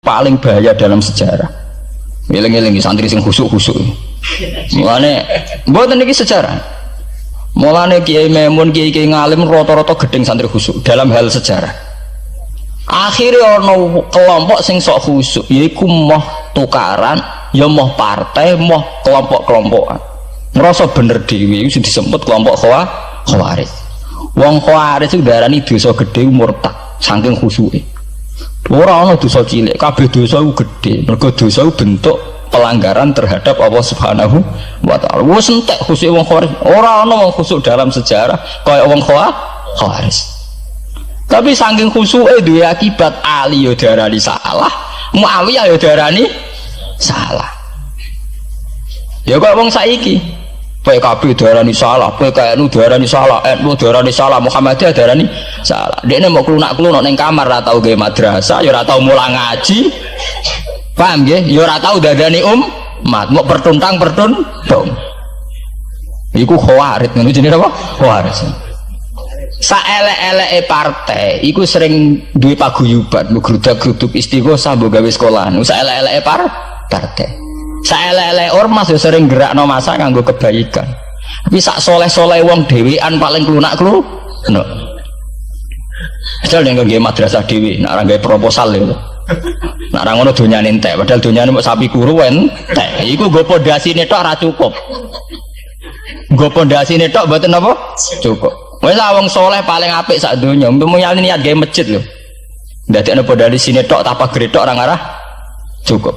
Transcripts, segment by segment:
paling bahaya dalam sejarah. Eling-eling santri sing khusuk-khusuk. Mulane mboten iki sejarah. Mulane Kiai Maimun, Kiai ngalim rata-rata gedeng santri khusuk dalam hal sejarah. Akhirnya ono kelompok sing sok khusuk, yaiku moh tukaran, ya moh partai, moh kelompok-kelompokan. Ngerasa bener dhewe iku disebut kelompok Khawarij. Wong Khawarij itu darani dosa gedhe murtad saking khusuke. Ora ana dosa cilik, kabeh dosa iku gedhe. Mergo dosa iku bentuk pelanggaran terhadap Allah Subhanahu wa taala. Wis entek khusuk wong Khawarij. Ora ana wong khusuk dalam sejarah kaya wong Khawarij. Tapi saking khusuke duwe akibat Ali yo darani salah, Muawiyah yo darani salah. Ya kok wong saiki PKB darani salah, PKNU darani salah, NU darani salah, Muhammadiyah darani salah. Dekne mau klunak-klunuk ning kamar ora tau gawe madrasah, ya ora tau mulang ngaji. Paham nggih? Ya ora tau dadani umat, mau pertuntang-pertuntung. Iku Khawarij ngono jenenge apa? Khawarij. Saelek-eleke partai iku sering duwe paguyuban, ngrudak-gruduk istighosah mbok gawe sekolahan. Saelek-eleke partai. Saelek-elek ormas yo sering gerakno masa nganggo kebaikan. Tapi sak soleh-soleh wong dhewean paling klunak-klunuk. Padahal nek nggih madrasah dhewe, nek ora gawe proposal lho. Nek ora ngono donyane entek, padahal donyane mok sapi kuru entek. Iku nggo pondasine tok ora cukup. Nggo pondasine tok mboten apa? Cukup. Wis wong soleh paling apik sak donya, mulyane niat gawe masjid lho. Ndadekno pondasine tok tanpa gretok ora ngarah cukup.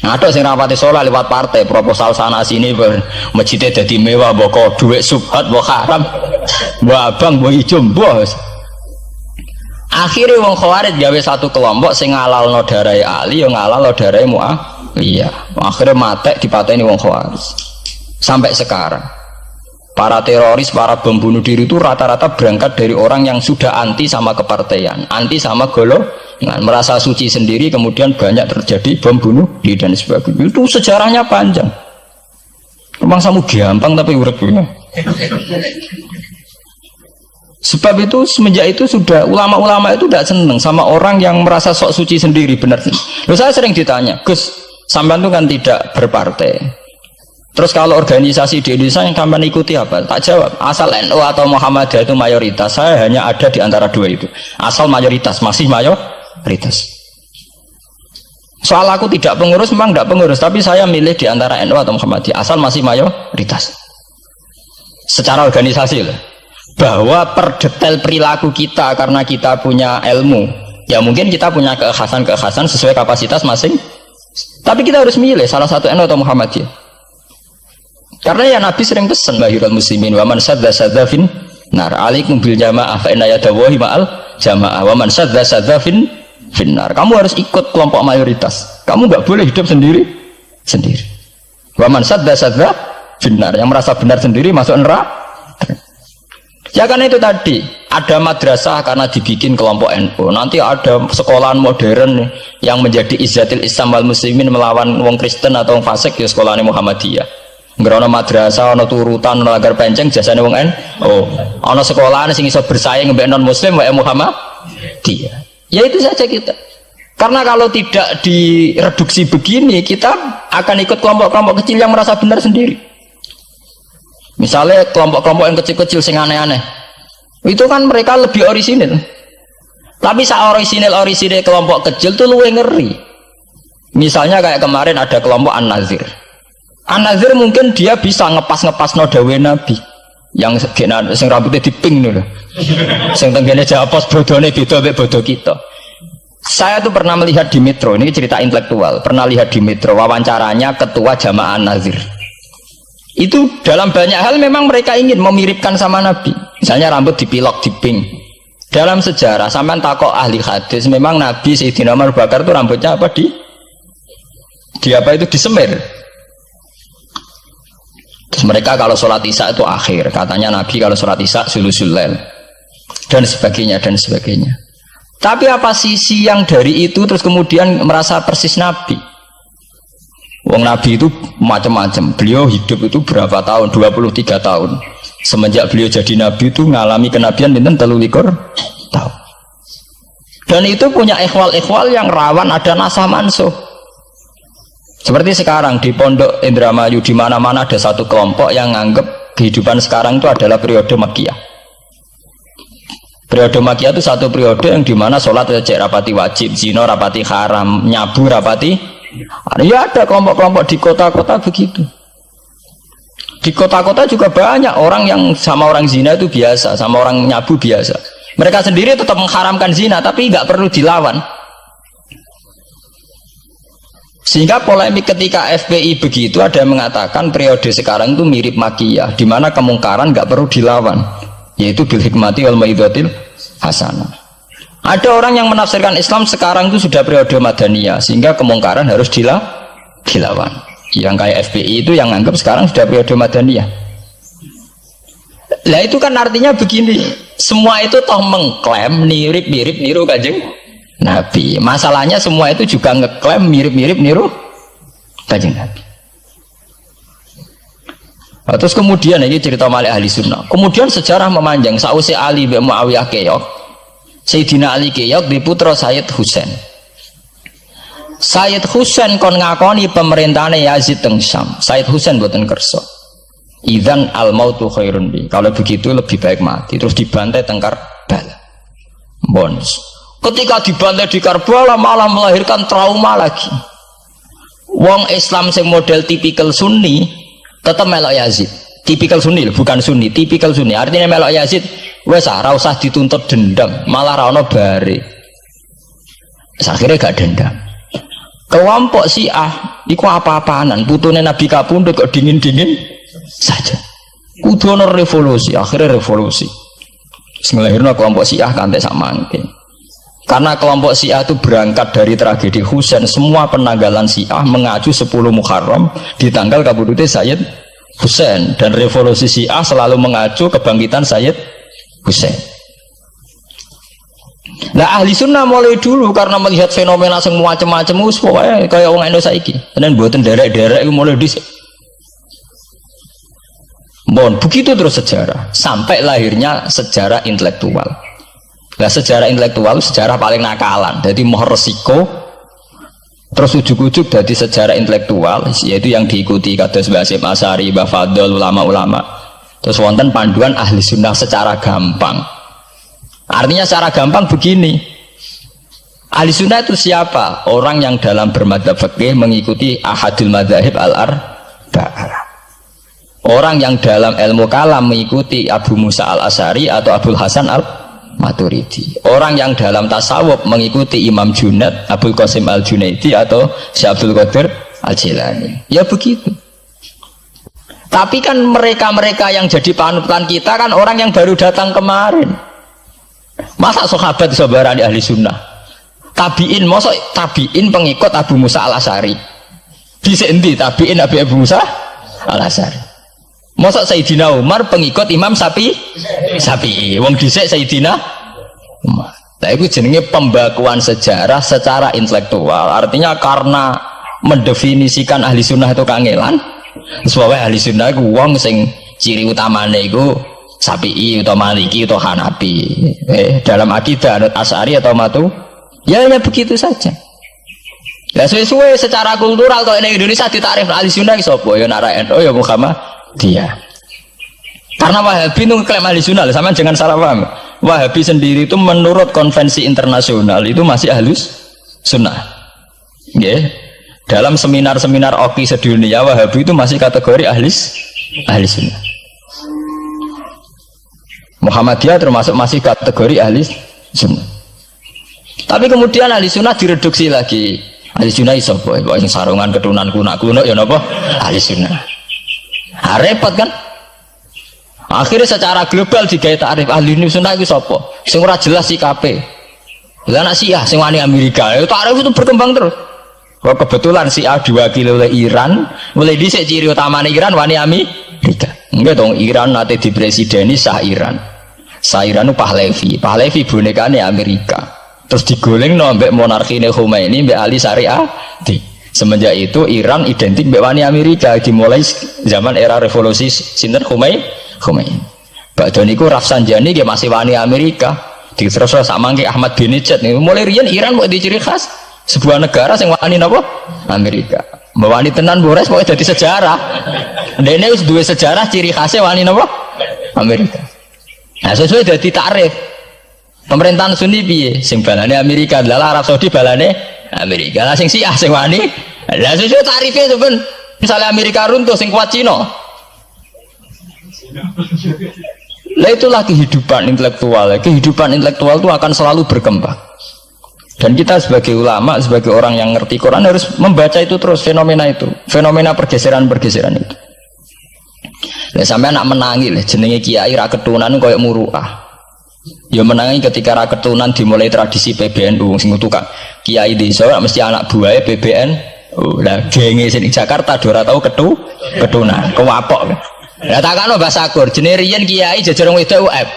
Ada sing rapati sholat lewat partai proposal sana sini masjidnya jadi mewah mbok duit subhat mbok haram mbok abang mbok ijo mbok. Akhirnya wong Khawarij gawe satu kelompok sing ngalalno darahe Ali yo ngalalno darahe Muawiyah. Akhirnya matek dipateni wong Khawarij. Sampai sekarang para teroris, para bom bunuh diri itu rata-rata berangkat dari orang yang sudah anti sama kepartaian, anti sama golongan, merasa suci sendiri, kemudian banyak terjadi bom bunuh diri dan sebagainya. Itu sejarahnya panjang. Memang samu gampang tapi urip. Sebab itu semenjak itu sudah ulama-ulama itu tidak senang sama orang yang merasa sok suci sendiri, benar. Loh, saya sering ditanya, Gus, sampean itu kan tidak berpartai. Terus kalau organisasi di Indonesia yang sampean ikuti apa? Tak jawab. Asal NU atau Muhammadiyah itu mayoritas, saya hanya ada di antara dua itu. Asal mayoritas, masih mayoritas. Soal aku tidak pengurus, memang tidak pengurus, tapi saya milih di antara NU atau Muhammadiyah. Asal masih mayoritas. Secara organisasi lah. Bahwa per detail perilaku kita karena kita punya ilmu, ya mungkin kita punya keekhasan sesuai kapasitas masing. Tapi kita harus milih salah satu NU atau Muhammadiyah. Karena ya Nabi sering pesan bahirul muslimin wa man sadza fin nar alaikum bil jamaah fa inna yadawahi ma'al jamaah wa man sadza fin nar. Kamu harus ikut kelompok mayoritas. Kamu nggak boleh hidup sendiri. Wa man sadza fin nar, yang merasa benar sendiri masuk neraka. Ya karena itu tadi ada madrasah karena dibikin kelompok NU. Nanti ada sekolahan modern yang menjadi izzatil Islam wal muslimin melawan wong Kristen atau wong fasik, ya sekolahan Muhammadiyah. Ngerono madrasah, ono turutan, ono lagar penceng, jasane wong ono sekolahan sing iso bersaing mbek non muslim wae Muhammadiyah. Ya itu saja kita. Karena kalau tidak direduksi begini, kita akan ikut kelompok-kelompok kecil yang merasa benar sendiri. Misalnya kelompok-kelompok yang kecil-kecil sing aneh-aneh. Itu kan mereka lebih orisinil. Tapi saat orisinil kelompok kecil tuh luwih ngeri. Misalnya kayak kemarin ada kelompok An-Nazir. An-Nazir mungkin dia bisa ngepas no dawe Nabi yang sing rambutnya diping nih loh, sing tenggene japos bodone beda mek bodo kita. Saya tuh pernah melihat di Metro, ini cerita intelektual, pernah lihat di Metro wawancaranya ketua Jamaah An-Nazir. Itu dalam banyak hal memang mereka ingin memiripkan sama Nabi. Misalnya rambut dipilok diping. Dalam sejarah sampean takok ahli hadis, memang Nabi Sayyidina Abu Bakar itu rambutnya apa di apa itu disemir. Terus mereka kalau sholat isya itu akhir, katanya Nabi kalau sholat isya sulusul lail dan sebagainya. Tapi apa sisi yang dari itu terus kemudian merasa persis Nabi? Wong Nabi itu macam-macam. Beliau hidup itu berapa tahun? 23 tahun. Semenjak beliau jadi Nabi itu ngalami kenabian pinten 23 tahun. Dan itu punya ikhwal-ikhwal yang rawan ada nasah mansuh. Seperti sekarang di Pondok Indramayu, di mana-mana ada satu kelompok yang nganggep kehidupan sekarang itu adalah periode Makkiyah. Periode Makkiyah itu satu periode yang dimana sholat cek rapati wajib, zina rapati haram, nyabu rapati. Ya ada kelompok-kelompok di kota-kota begitu. Di kota-kota juga banyak orang yang sama orang zina itu biasa, sama orang nyabu biasa. Mereka sendiri tetap mengharamkan zina, tapi nggak perlu dilawan. Sehingga polemik ketika FPI begitu, ada yang mengatakan periode sekarang itu mirip Makkiyah, di mana kemungkaran nggak perlu dilawan, yaitu bil hikmati wal mau'izatil hasanah. Ada orang yang menafsirkan Islam sekarang itu sudah periode Madaniyah, sehingga kemungkaran harus dilawan. Yang kayak FPI itu yang anggap sekarang sudah periode Madaniyah. Lah itu kan artinya begini, semua itu toh mengklaim mirip-mirip niru Kanjeng Nabi. Masalahnya semua itu juga ngeklaim mirip-mirip niru Kanjeng Nabi. Nah, terus kemudian ini cerita Malik ahli sunnah. Kemudian sejarah memanjang. Sausi Ali bin Muawiyah keok, Sayyidina Ali keok di putra Sayyid Husain. Sayyid Husain kon ngakoni pemerintahane Yazid teng Syam. Sayyid Husain boten kersa. Idzan al mautu khairun bi. Kalau begitu lebih baik mati. Terus dibantai teng Karbala. Bonus. Ketika dibantai di Karbala malah melahirkan trauma lagi. Wong Islam sing model tipikal Sunni tetap melok Yazid. Tipikal Sunni bukan Sunni, tipikal Sunni. Artinya melok Yazid wes ora usah dituntut dendam, malah ra ono bare. Akhirnya gak dendam. Kelompok Syiah iku apa-apaanan, putune Nabi kapundhut kok dingin-dingin saja. Kudu ono revolusi, akhirnya revolusi. Ngelahirno kelompok Syiah kanthi sak mangke. Karena kelompok Syiah itu berangkat dari tragedi Husain, semua penanggalan Syiah mengacu 10 Muharram di tanggal kabudute Sayyid Husain, dan revolusi Syiah selalu mengacu kebangkitan Sayyid Husain. Nah ahli sunnah mulai dulu karena melihat fenomena semua macam-macam pokoknya kayak orang Indonesia saiki. Dan buatan derek-derek itu mulai dhisik. Bon, begitu terus sejarah sampai lahirnya sejarah intelektual. Nah sejarah intelektual sejarah paling nakalan. Jadi mau resiko terus ujuk-ujuk dari sejarah intelektual yaitu yang diikuti kados Mbah Hasyim Asy'ari, Mbah Fadl, ulama-ulama. Terus wonten panduan ahli sunnah secara gampang. Artinya secara gampang begini, ahli sunnah itu siapa? Orang yang dalam bermadzhab fikih mengikuti ahadul madzahib al-arba'ah. Orang yang dalam ilmu kalam mengikuti Abu Musa al-Asy'ari atau Abul Hasan al-Maturidi. Orang yang dalam tasawuf mengikuti Imam Junaid, Abul Qasim al-Junaidi atau Syekh Abdul Qadir al-Jilani. Ya begitu. Tapi kan mereka-mereka yang jadi panutan kita kan orang yang baru datang kemarin. Masa sahabat sabarani ahli sunnah? Tabiin, masa tabiin pengikut Abu Musa al-Asy'ari? Bisa endi tabiin Abu Musa al-Asy'ari? Masa Sayyidina Umar pengikut Imam Syafi'i? Wong dhisik Sayyidina Umar. Nah itu jenenge pembakuan sejarah secara intelektual. Artinya karena mendefinisikan ahli sunnah itu kangelan. Sebabnya ahli sunnah itu wong sing ciri utamanya itu Syafi'i atau Maliki atau Hanafi. Dalam akidah ada Asy'ari atau Matu. Ya hanya begitu saja. Ya sesuai secara kultural kalau di Indonesia ditarif ahli sunnah sapa ya nak NU ya Muhammadiyah. Karena Wahabi itu klaim ahli sunnah, sama jangan salah paham. Wahabi sendiri itu menurut konvensi internasional itu masih ahlus sunnah. Yeah. Dalam seminar-seminar OKI sedunia Wahabi itu masih kategori ahli sunnah. Muhammadiyah termasuk masih kategori ahli sunnah. Tapi kemudian ahli sunnah direduksi lagi. Ahli sunnah iso boy, yang sarungan ketunan kuno ya napa? Ahli sunnah. Nah, repot kan? Akhirnya secara global digawe takrif ahli sunnah itu sapa? Sing ora jelas sikape. Lah anak Syiah sing wani Amerika, itu takrif itu berkembang terus. Kok kebetulan Syiah diwakili oleh Iran, mulai dhisik ciri utamane Iran wani Amerika. Enggak dong, Iran nanti di presideni Shah Iran. Shah Iran itu Pahlavi bonekane Amerika. Terus digoleng ambek monarkine Khomeini mbek Ali Syariati. Semenjak itu Iran identik mbek wani Amerika dimulai zaman era revolusi sinten Khomeini. Badhe niku Rafsanjani nggih masih wani Amerika. Terus sama kayak Ahmad bin Nijat nih. Mulai rian Iran mau di ciri khas sebuah negara yang wani apa? Amerika. Wani tenan Bores pokoknya jadi sejarah. Dene wis duwe sejarah ciri khasnya wani apa? Amerika. Nah sesuai dari tarif. Pemerintahan Sunni piye? Sing balane Amerika, adalah Arab Saudi balane Amerika. Lah sing Syiah sing wani. Lah sesuai tarifnya tuh ben. Misalnya Amerika runtuh sing kuat Cina. Lah itulah kehidupan intelektual. Kehidupan intelektual itu akan selalu berkembang. Dan kita sebagai ulama, sebagai orang yang ngerti Quran harus membaca itu terus fenomena itu, fenomena pergeseran-pergeseran itu. Lah sampai anak menangi lah jenenge kiai ra ketunan koyo muruah. Ya menangi ketika ra ketunan dimulai tradisi PBNU sing tukang kiai desa mesti anak buahe PBN. Oh, lah genge sing Jakarta ora tau ketunan, kewapok. Lah takano Mbah Sakur, jenenge riyen kiai jajar wedok UF.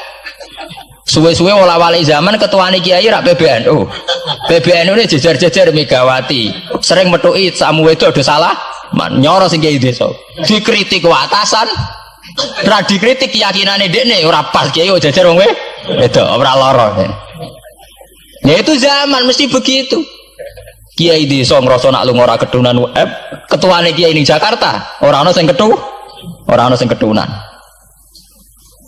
Suwe-suwe wala-wali zaman ketuane kiai rak PBNU. PBNU ini jajar-jajar Megawati. Sering metuki samu wedok do salah, nyoro sing kiai desa. Dikritik atasan, ra dikritik keyakinane dekne ora pas kiai jajar wong wedok ora lara. Ya itu zaman mesti begitu. Kiai desa ngrasa nak lunga ora ketunan UF, ketuane kiai ning Jakarta ora ana sing orang sing ketunan.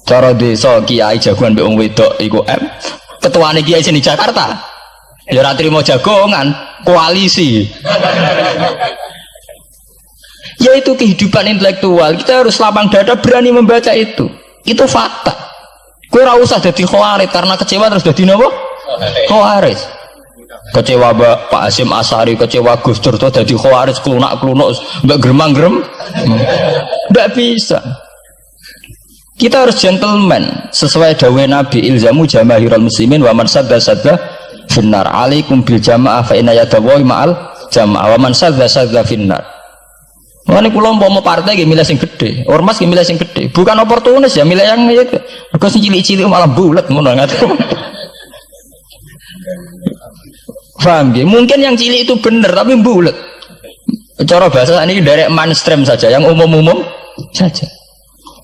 Cara desa kiai jagoan mbek wong wedok iku ketuane kiai sing di Jakarta. Ya ora trimo jagongan, koalisi. Ya itu kehidupan intelektual. Kita harus lapang dada berani membaca itu. Itu fakta. Kowe ora usah dadi khawarij karena kecewa terus dadi napa? Khawarij. Kecewa Pak Hasyim Asy'ari, kecewa Gus Dur to dadi khawarij klunak-klunuk mbek gremang-grem. Tidak bisa. Kita harus gentleman sesuai dawuh Nabi ilzamu jamaahirul muslimin wa man sadda finnar alaikum bil jamaah fa inna yadallahi ma'al jamaah wa man sadda finnar. Mane kula mau partai nggih milih sing gedhe, ormas nggih milih sing gedhe. Bukan oportunis ya milih yang itu. Mergo sing cilik-cilik malah bulet ngono ngaten. Paham nggih? Mungkin yang cilik itu benar tapi bulet. Cara bahasa ini dari mainstream saja, yang umum-umum saja.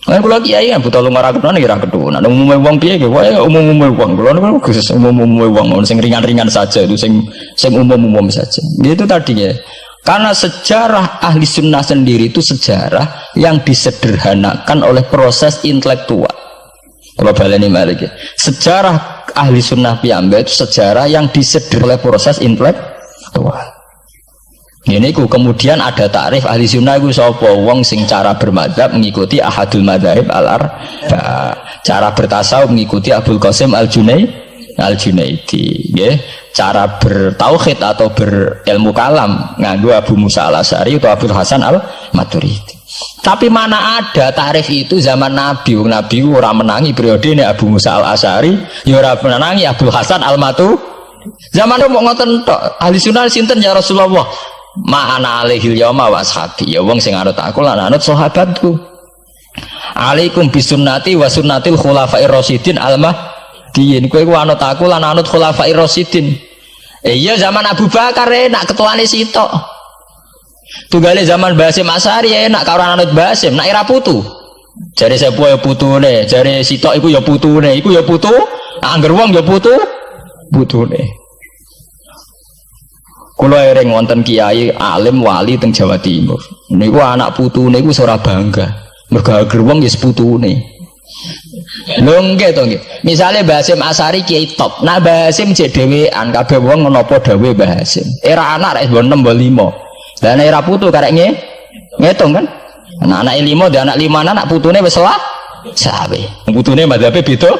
Kan kula kiai kan buta lumara ketunan kira ketunan. Umume wong piye nggih? Wae umume wong. Kula niku khusus umume wong, sing ringan-ringan saja itu sing umum-umum saja. Gitu tadinya. Karena sejarah ahli sunnah sendiri itu sejarah yang disederhanakan oleh proses intelektual. Apa baleni malih? Sejarah ahli sunnah piyambak itu sejarah yang disederhanakan oleh proses intelektual. Ini kemudian ada takrif ahli sunnah itu sapa wong sing cara bermadzhab mengikuti ahadul madzhab al-arba, cara bertasawuf mengikuti Abdul Qasim al-Junaidi, nggih. Cara bertauhid atau berilmu kalam nganggo Abu Musa al-Asy'ari atau Abdul Hasan al-Maturidi. Tapi mana ada takrif itu zaman Nabi? Nabi ora menangi periode ini Abu Musa al-Asy'ari, ya ora menangi Abdul Hasan al-Maturidi. Zaman mau ngoten tok. Ahli sunnah sinten ya Rasulullah? Ma'ana alaihil yauma wa ashabi. Ya wong sing anut aku lan anut sahabatku. Alaikum bisunnati wa sunnatil khulafair rasyidin al-mahdiyyin. Kowe ku anut aku lan anut khulafair rasyidin. Iya zaman Abu Bakar enak ketuane sitok. Tunggale zaman Basim Asy'ari enak karo anut Basim, nak era putu. Jare sepuh ya putune, jare sitok iku ya putune, iku ya putu, angger wong ya putune. Kula ereng wonten kiai alim wali teng Jawa Timur. Niku anak putune niku ora bangga. Mergo ager wong ya putune. Lho nggih to nggih. Misale Basim Asy'ari kiai top. Nah Basim cek dhewean kabeh wong menapa dawuh Basim. Era anak rek 6 5. Lah era putu karek ngitung kan. Anak 5 dan anak 5 anak putune wis sawe. Putune madzhabe beda.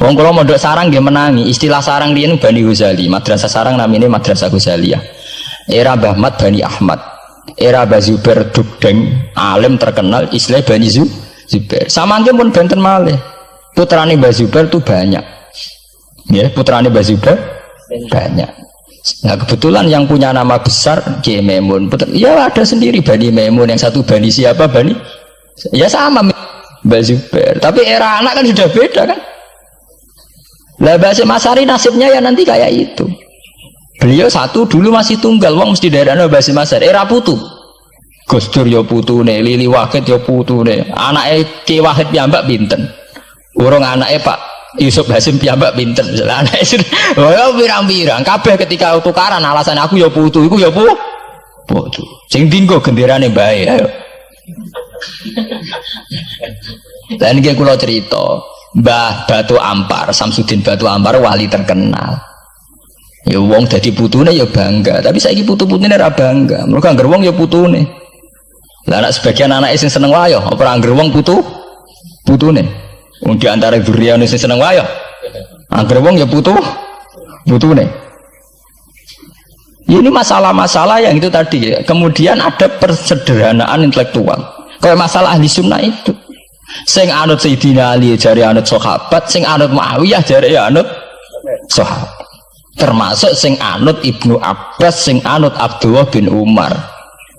Wong kula mondok sarang nggih menangi. Istilah sarang riyen Bani Ghazali, madrasah sarang namine Madrasah Ghazaliyah. Era Mbah Ahmad Bani Ahmad. Era Mbah Zubair Dugdeng, alim terkenal istilah Bani Zubair. Samangke pun benten malih. Putrane Mbah Zubair itu banyak. Ya, putrane Mbah Zubair banyak. Nah, kebetulan yang punya nama besar Kiai Maimun. Ya ada sendiri Bani Maimun, yang satu Bani siapa? Bani. Ya sama Mbah Zubair. Tapi era anak kan sudah beda kan? Lah Basim Asy'ari nasibnya ya nanti kayak itu. Beliau satu dulu masih tunggal, wong mesti daerahnya Basim Asy'ari. Era putu. Gus Dur ya putune, Lili Wahid ya putune. Anake Ki Wahid piyambak pinten? Urung anake Pak Yusuf Hasim piyambak pinten misalnya anake oh pirang-pirang kabeh ketika tukaran alasan aku ya putu iku ya putu sing dinggo genderane bae ayo. Dan iki kula cerita Mbah Batu Ampar Samsudin Batu Ampar wali terkenal ya wong dadi putune ya bangga tapi saiki putu-putune ora bangga mergo angger wong ya putune lah anak sebagian anake sing seneng wayo apa angger wong putune wong di antara duriyane sing seneng wayo angger wong ya putune ini masalah-masalah yang itu tadi kemudian ada persederhanaan intelektual kayak masalah ahli sunnah itu sing anut Sayyidina Ali jari anut sahabat sing anut Muawiyah jari anut sahabat termasuk sing anut Ibnu Abbas sing anut Abdullah bin Umar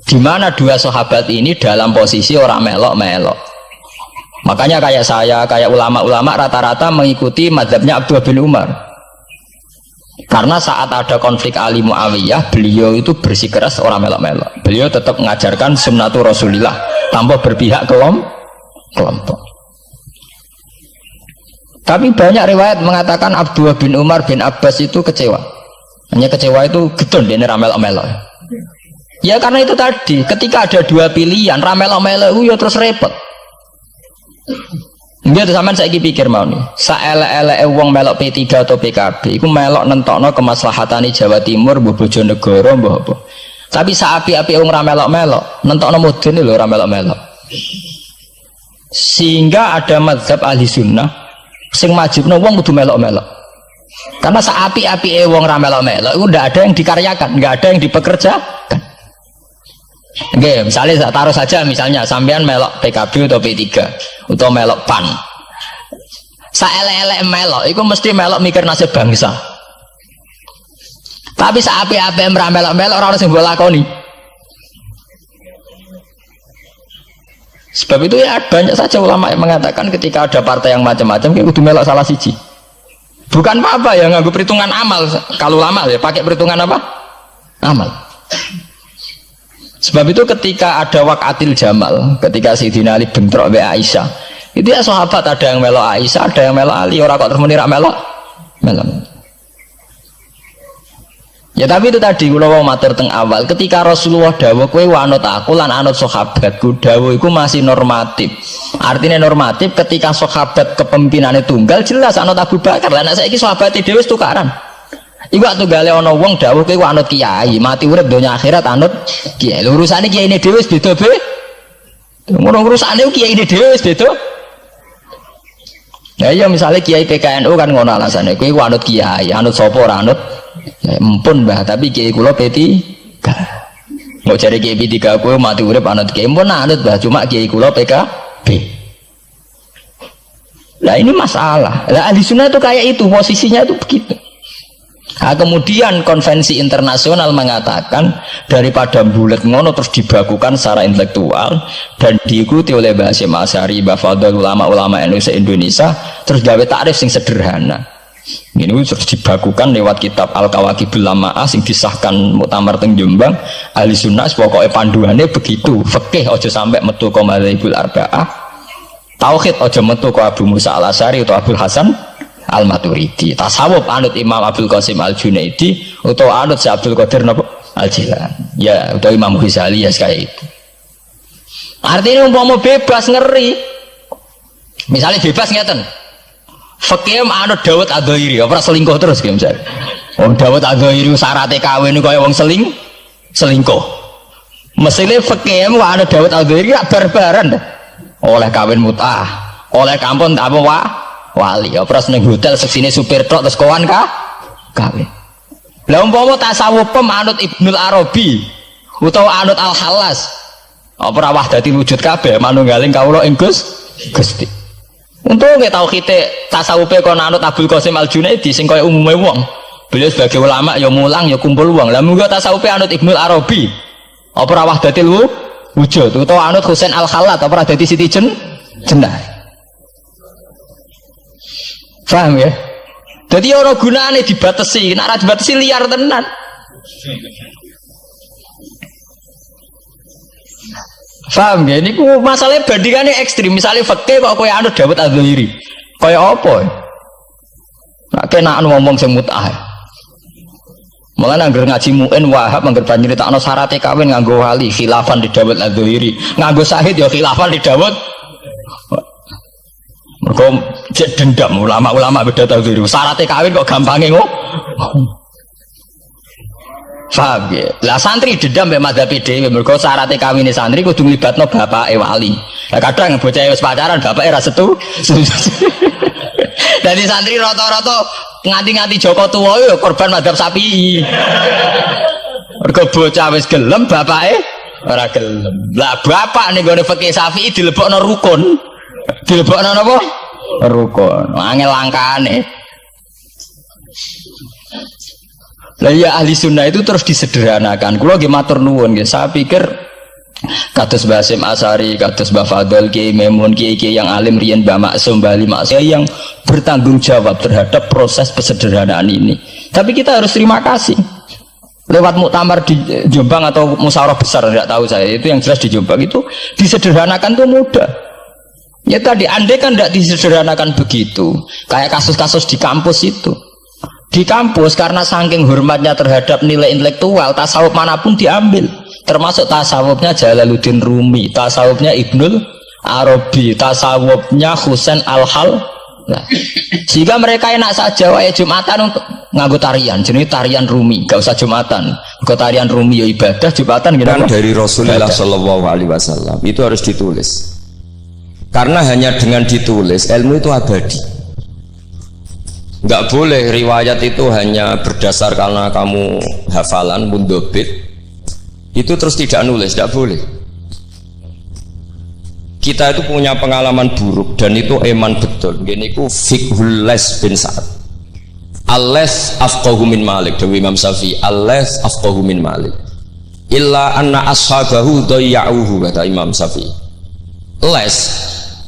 di mana dua sahabat ini dalam posisi orang melok-melok makanya kayak saya kayak ulama-ulama rata-rata mengikuti mazhabnya Abdullah bin Umar karena saat ada konflik Ali Muawiyah beliau itu bersikeras orang melok-melok beliau tetap mengajarkan sunnatul Rasulillah tanpa berpihak kelompok. Tapi banyak riwayat mengatakan Abdullah bin Umar bin Abbas itu kecewa. Hanya kecewa itu getun dia ramel-melok. Ya karena itu tadi, ketika ada dua pilihan ramel-melok ya terus repot. Dia tuh sampean saiki pikir mau nih, saelek-eleke wong melok P3 atau PKB, iku melok nentokno kemaslahatane Jawa Timur, mbah Bojonegoro, mbah apa. Tapi saapi-api wong ra melok-melok, nentokno mudun lho ra melok-melok. Sehingga ada mazhab ahli sunnah sing majibno wong kudu melok-melok karena saapi-api wong ra melok-melok itu ndak ada yang dikaryakan nggak ada yang dipekerjakan. Oke, misalnya taruh saja misalnya sampean melok PKB atau P3 atau melok PAN saelek-elek melok itu mesti melok mikir nasib bangsa tapi saapi-api ra melok-melok ora ono sing mbok lakoni. Sebab itu ya banyak saja ulama yang mengatakan ketika ada partai yang macam-macam kayak kudu melok salah siji. Bukan apa-apa ya nganggo perhitungan amal kalau ulama ya pakai perhitungan apa? Amal. Sebab itu ketika ada waqatil Jamal, ketika Sayyidina Ali bentrok be Aisyah, itu ya sahabat ada yang melok Aisyah, ada yang melok Ali, ora kok terus muni ra melok. Ya tapi itu tadi kula wau matur teng awal ketika Rasulullah dawuh kowe anut aku lan anut sahabatku dawuh iku masih normatif. Artinya normatif ketika sahabat kepemimpinannya tunggal jelas anut Abu Bakar. Lah nek saiki sahabate dhewe wis tukaran. Iku tunggale ana wong dawuh kowe anut kiai, mati urip donya akhirat anut kiai. Lho urusane kiyaine dhewe wis beda be. Ngono urusane kiyaine dhewe wis beda. Nah iya misalnya kiai PKNU kan ngono alasane kowe anut kiai, anut sapa ora anut ya, empun mbah tapi kiai kula P3 mau cari kiai P3 aku mati urip anut kiai empun anut mbah cuma kiai kula PKB. Nah ini masalah lah ahli sunnah itu kayak itu posisinya itu begitu. Nah, kemudian konvensi internasional mengatakan daripada bulat ngono terus dibakukan secara intelektual dan diikuti oleh Mbah Hasyim Asy'ari, Mbah Fadl, ulama-ulama Indonesia terus gawe takrif sing sederhana. Ini terus dibakukan lewat kitab Al-Kawakibul Lama'ah sing disahkan Muktamar teng Jombang. Ahli sunnah pokoknya panduannya begitu. Fikih aja sampai metu ka madzhabul arba'ah. Tauhid aja metu ka Abu Musa Al-Asy'ari atau Abdul Hasan Al-Maturidi. Tasawuf anut Imam Abdul Qasim Al-Junaidi atau anut si Abdul Qadir Al-Jilani. Ya, atau Imam Ghazali ya kayak itu. Artinya umpama bebas ngeri. Misalnya bebas ngeten. Fikih anut Dawud Adzairi, ora selingkuh terus gitu misalnya. Wong Dawud Adzairi syaratnya kawin kaya wong selingkuh. Mesine fikih anut Dawud Adzairi gak barbaran. Oleh kawin mut'ah, oleh kampung apa wali. Ora seneng hotel seksine supir tok terus kawan kawin. Lah umpama tasawuf anut Ibnul Arabi utawa anut Al-Hallas. Apa wahdatul wujud kabeh manunggaling kawula ing Gusti. Untuk nggak tahu kita tasawufe kon anut Abdul Qasim Al-Junaidi sing kaya umume wong. Beliau sebagai ulama ya mulang ya kumpul wong. Lah munggo tasawufe anut Ibnul Arabi. Apa ora wahdatul wujud utawa anut Husain Al-Khallat apa ora dadi Siti Jenar. Paham ya? Jadi ora gunane dibatasi, nek ora dibatasi liar tenan. Paham ya? Ini masalahnya bandingannya ekstrim. Misalnya fakih kok kowe anut Dawud Adzairi, Kaya apa? Nak kena ngomong sing mut'ah. Malah anggar ngaji muin Wahab anggar nyritakno syaratnya kawin nganggo wali khilafan di Dawud Adz-Dzahiri, nganggo syahid ya khilafan di Dawud. Mergo cek dendam ulama-ulama beda Dzahiri. Syaratnya kawin kok gampange ngono. Paham ya? Lah santri dendam mbek madzhab dhewe mergo syaratnya kawine santri kudu nglibatno bapake wali. Lah kadang bocah wis pacaran bapake ra setu. Dadi santri rata-rata nganti-nganti Joko tuwa ya korban madzhab Syafi'i. Mergo bocah wis gelem bapake ora gelem. Lah bapak ning gone fikih Syafi'i dilebokno rukun. Dilebokno napa? Rukun. Angel langkane. Lah ya ahli sunnah itu terus disederhanakan. Kula nggih matur nuwun nggih. Saya pikir kados Mbah Hasyim Asy'ari, kados Mbah Fadl, Kiai Memun, Kiai yang alim riyen Mbah Maksum, Bali Maksum yang bertanggung jawab terhadap proses kesederhanaan ini. Tapi kita harus terima kasih. Lewat muktamar di Jombang atau musyawarah besar tidak tahu saya, itu yang jelas di Jombang itu disederhanakan tuh mudah. Ya tadi andai kan tidak disederhanakan begitu, kayak kasus-kasus di kampus itu. Di kampus karena saking hormatnya terhadap nilai intelektual, tasawuf manapun diambil, termasuk tasawufnya Jalaluddin Rumi, tasawufnya Ibnul Arabi, tasawufnya Husain Al-Hal. Nah, sehingga mereka enak saja wae Jumatan untuk nganggo tarian, jenis tarian Rumi, gak usah Jumatan. Ke tarian Rumi ya ibadah, Jumatan gitu. Kan dari Rasulullah Shallallahu Alaihi Wasallam itu harus ditulis, karena hanya dengan ditulis ilmu itu abadi. Nggak boleh riwayat itu hanya berdasar karena kamu hafalan mundobit itu terus tidak nulis, tidak boleh. Kita itu punya pengalaman buruk dan itu eman betul. Gini ku fiqhul Les bin Sa'ad. Al-Les afqahu min Malik, dari Imam Syafi'i. Al-Les afqahu min Malik. Illa anna ashabahu dayya'uhu, kata Imam Syafi'i.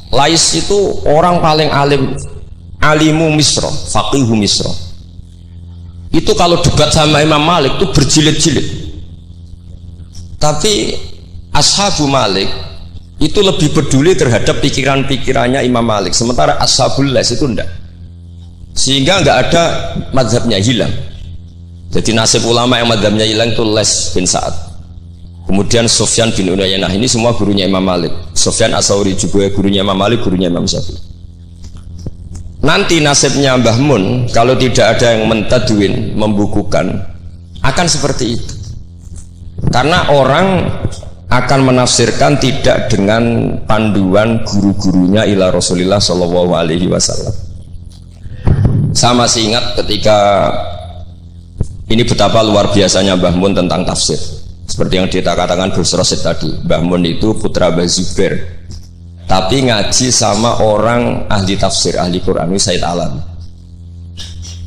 Lais itu orang paling alim, alimu Misra, faqihu Misra. Itu kalau debat sama Imam Malik itu berjilid-jilid. Tapi ashabu Malik itu lebih peduli terhadap pikiran-pikirannya Imam Malik, sementara ashabul Les itu enggak. Sehingga enggak ada mazhabnya hilang. Jadi nasib ulama yang mazhabnya hilang itu Les bin Sa'ad. Kemudian Sufyan bin Uyainah, ini semua gurunya Imam Malik. Sufyan As-Tsauri juga gurunya Imam Malik, gurunya Imam Syafi'i. Nanti nasibnya Mbah Mun kalau tidak ada yang mentadwin, membukukan, akan seperti itu. Karena orang akan menafsirkan tidak dengan panduan guru-gurunya ila Rasulullah Shallallahu Alaihi Wasallam. Saya masih ingat ketika ini betapa luar biasanya Mbah Mun tentang tafsir. Seperti yang kita katakan Gus Rosid tadi, Mbah Mun itu putra Mbah Zubair, tapi ngaji sama orang ahli tafsir, ahli Quran, Said Alam.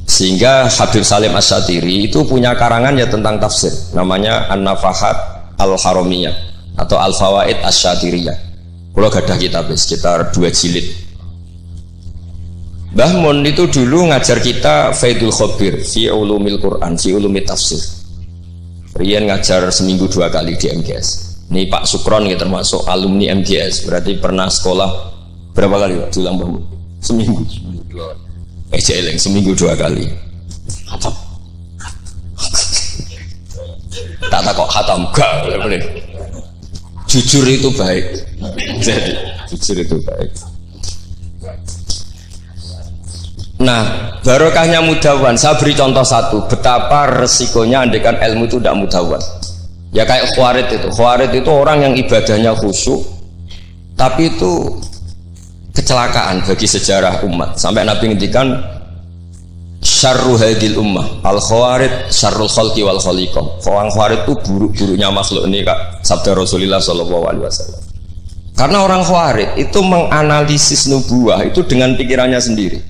Sehingga Habib Salim Asy-Syatiri itu punya karangan ya tentang tafsir, namanya An-Nafahat Al-Haramiyah atau Al-Fawaid Asy-Syatiriyah. Kalau gadah kitab sekitar 2 jilid. Mbah Mun itu dulu ngajar kita Faidul Khobir fi ulumil Quran, fi ulumit tafsir. Rian ngajar seminggu 2 kali di MGS. Ini Pak Sukron ya termasuk alumni MGS, berarti pernah sekolah berapa kali Pak? Tulang Mbah Mun? Seminggu. Eleng seminggu 2 kali. Khatam. Tak kok khatam gak boleh. Jujur itu baik. Jadi jujur itu baik. Nah, barokahnya mudawan. Saya beri contoh satu, betapa resikonya andekan ilmu itu tidak mudawan. Ya kayak Khawarid itu. Khawarid itu orang yang ibadahnya khusyuk, tapi itu kecelakaan bagi sejarah umat. Sampai Nabi ngendikan syarru hadil ummah al-khawarid syarrul khalqi wal khaliqah. Orang Khawarid itu buruk-buruknya makhluk, ini Kak sabda Rasulullah sallallahu alaihi wasallam. Karena orang Khawarid itu menganalisis nubuah itu dengan pikirannya sendiri,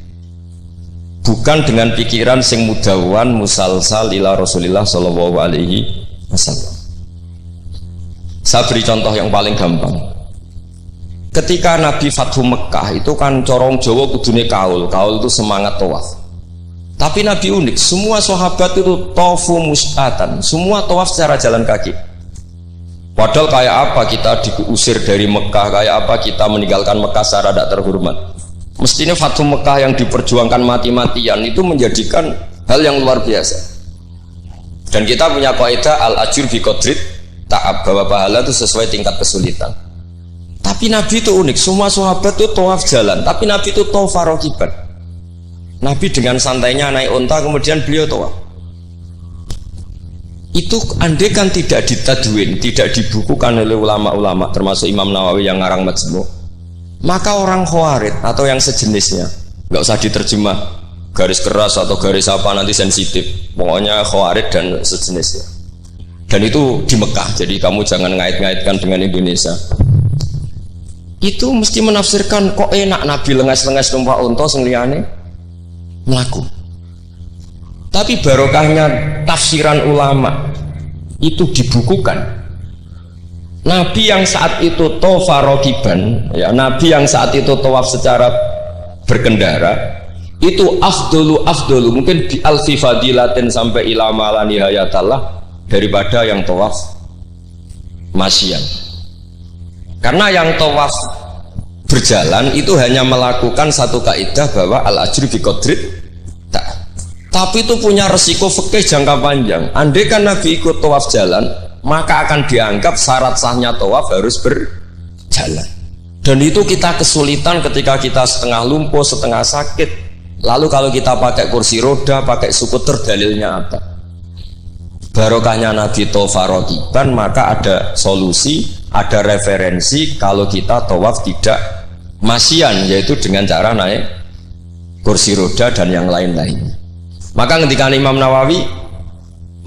bukan dengan pikiran sing mudawan musalsal ila Rasulullah sallallahu alaihi wasallam. Saya beri contoh yang paling gampang. Ketika Nabi Fathu Mekah itu kan corong Jawa kudune kaul itu semangat tawaf. Tapi Nabi unik, semua sahabat itu tofu mus'atan, semua tawaf secara jalan kaki. Padahal kayak apa kita diusir dari Mekah, kayak apa kita meninggalkan Mekah secara tidak terhormat. Mestinya Fathu Mekah yang diperjuangkan mati-matian itu menjadikan hal yang luar biasa. Dan kita punya kaidah al-ajur bi qadrit ta'ab, bahwa pahala itu sesuai tingkat kesulitan. Tapi Nabi itu unik, semua sahabat itu tawaf jalan, tapi Nabi itu tawaf rakiban. Nabi dengan santainya naik unta, kemudian beliau tawaf. Itu andai kan tidak ditadwin, tidak dibukukan oleh ulama-ulama, termasuk Imam Nawawi yang ngarang Majmu', maka orang Khawarij atau yang sejenisnya, nggak usah diterjemah garis keras atau garis apa nanti sensitif, pokoknya Khawarij dan sejenisnya. Dan itu di Mekah, jadi kamu jangan ngait-ngaitkan dengan Indonesia. Itu mesti menafsirkan kok enak Nabi lengas-lengas numpak unta sing liyane mlaku. Tapi barokahnya tafsiran ulama itu dibukukan. Nabi yang saat itu tawaf rakiban, ya, Nabi yang saat itu tawaf secara berkendara, itu afdolu mungkin bi alfi fadilatin sampai ila mala nihayatallah daripada yang tawaf masyian. Karena yang tawaf berjalan itu hanya melakukan satu kaidah bahwa al ajri bi qadrit tak. Tapi itu punya resiko fikih jangka panjang. Andai kan Nabi ikut tawaf jalan, maka akan dianggap syarat sahnya tawaf harus berjalan. Dan itu kita kesulitan ketika kita setengah lumpuh, setengah sakit. Lalu kalau kita pakai kursi roda, pakai skuter, dalilnya apa? Barokahnya Nabi tawaf rakiban, maka ada solusi, ada referensi kalau kita tawaf tidak masyian, yaitu dengan cara naik kursi roda dan yang lain-lain. Maka ketika Imam Nawawi,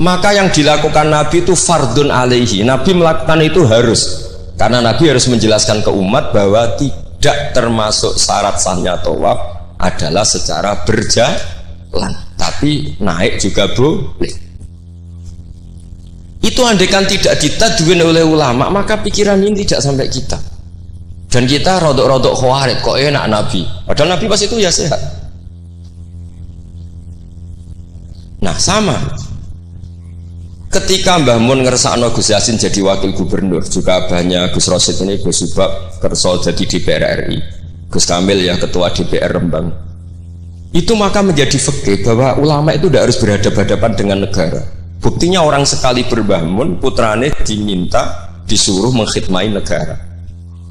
maka yang dilakukan Nabi itu fardun alaihi, Nabi melakukan itu harus, karena Nabi harus menjelaskan ke umat bahwa tidak termasuk syarat sahnya tawaf adalah secara berjalan, tapi naik juga boleh. Itu andaikan tidak ditadwin oleh ulama, maka pikiran ini tidak sampai kita. Dan kita rodok-rodok Khawarij, kok enak Nabi, padahal Nabi pas itu ya sehat. Nah sama ketika Mbah Mun ngersakno Gus Yasin jadi wakil gubernur, juga banyak Gus Rosid ini, Gus Subak kerso jadi DPR RI, Gus Kamil ya ketua DPR Rembang. Itu maka menjadi fikih bahwa ulama itu tidak harus berhadapan-hadapan dengan negara. Buktinya orang sekali berbangun, putrane diminta disuruh mengkhidmati negara.